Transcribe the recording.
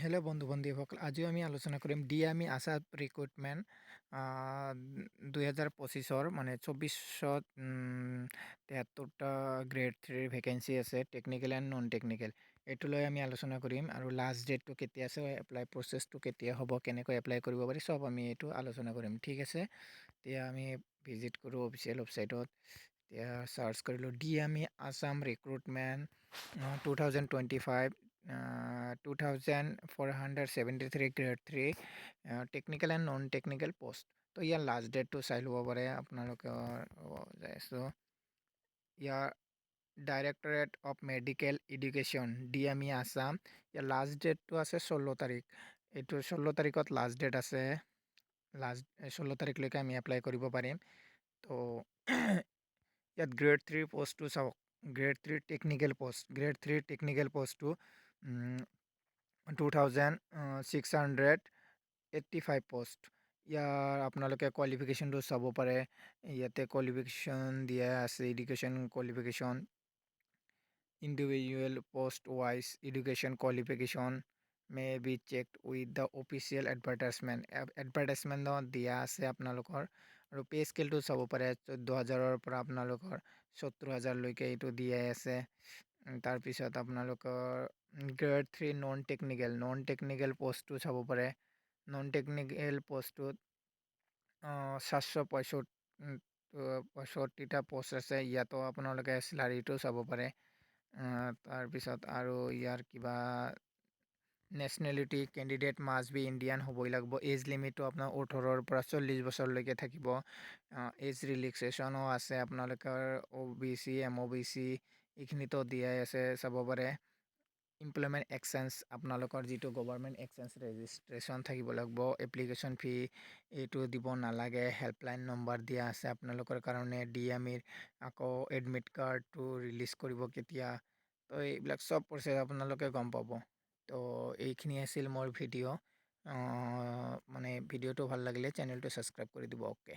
Hello' বন্ধু-বান্ধৱীসকল, আজিও আমি আলোচনা কৰিম ডিএমই আশা ৰিক্ৰুটমেণ্ট 2025-ৰ মানে 24-ত 73টা গ্ৰেড 3 ভেকেঞ্চি আছে, টেকনিকেল এণ্ড নন টেকনিকেল। এইটো লৈ আমি আলোচনা কৰিম আৰু লাষ্ট ডেটটো কেতিয়া আছে, এপ্লাই প্ৰচেছটো কেতিয়া হ'ব, কেনেকৈ এপ্লাই কৰিব পাৰি, চব আমি এইটো আলোচনা কৰিম। ঠিক আছে, এতিয়া আমি ভিজিট কৰোঁ অফিচিয়েল ৱেবছাইটত। এতিয়া চাৰ্চ কৰিলোঁ DME Assam recruitment 2025 2473 grade 3 technical and non technical post. তো ইয়াৰ লাষ্ট ডেটটো চাই ল'ব পাৰে আপোনালোকৰ। যাই আছোঁ, ইয়াৰ directorate of medical education DME Assam, ইয়াৰ লাষ্ট ডেটটো আছে 16 তাৰিখ। এইটো 16 তাৰিখত লাষ্ট ডেট আছে। লাষ্ট 16 তাৰিখলৈকে আমি এপ্লাই কৰিব পাৰিম। তো ইয়াত গ্ৰেড 3 পোষ্টটো চাওক, grade 3 technical post, grade 3 technical পোষ্টটো 2685 পোষ্ট। ইয়াৰ আপোনালোকে কোৱালিফিকেশ্যনটো চাব পাৰে। ইয়াতে কোৱালিফিকেশ্যন দিয়া আছে, education qualification, individual post wise education qualification may be checked with the official এডভাৰটাইজমেণ্টত দিয়া আছে আপোনালোকৰ। আৰু পে স্কেলটো চাব পাৰে, 14,000-ৰ পৰা আপোনালোকৰ 70,000লৈকে এইটো দিয়াই আছে। তাৰপিছত আপোনালোকৰ গ্ৰেড 3 নন টেকনিকেল পোষ্টটো চাব পাৰে। নন টেকনিকেল পোষ্টটোত 765টা পোষ্ট আছে। ইয়াতো আপোনালোকে চেলাৰীটো চাব পাৰে। তাৰপিছত আৰু ইয়াৰ কিবা nationality candidate must B Indian হ'বই লাগিব। এজ লিমিটটো আপোনাৰ 18-ৰ পৰা 40 বছৰলৈকে থাকিব। এজ ৰিলেক্সেশ্যনো আছে আপোনালোকৰ, OBC MOBC এইখিনিতো দিয়াই আছে, চাব পাৰে। ইমপ্লয়মেণ্ট এক্সচেঞ্জ, আপোনালোকৰ যিটো গভৰ্ণমেণ্ট এক্সচেঞ্জ ৰেজিষ্ট্ৰেশ্যন থাকিব লাগিব। এপ্লিকেশ্যন ফি এইটো দিব নালাগে। হেল্পলাইন নম্বৰ দিয়া আছে আপোনালোকৰ কাৰণে ডিএমইৰ। আকৌ এডমিট কাৰ্ডটো ৰিলিজ কৰিব কেতিয়া, তো এইবিলাক চব প্ৰচেছ আপোনালোকে গম পাব। তো এইখিনি আছিল মোৰ ভিডিঅ'। মানে ভিডিঅ'টো ভাল লাগিলে চেনেলটো ছাবস্ক্ৰাইব কৰি দিব। অ'কে।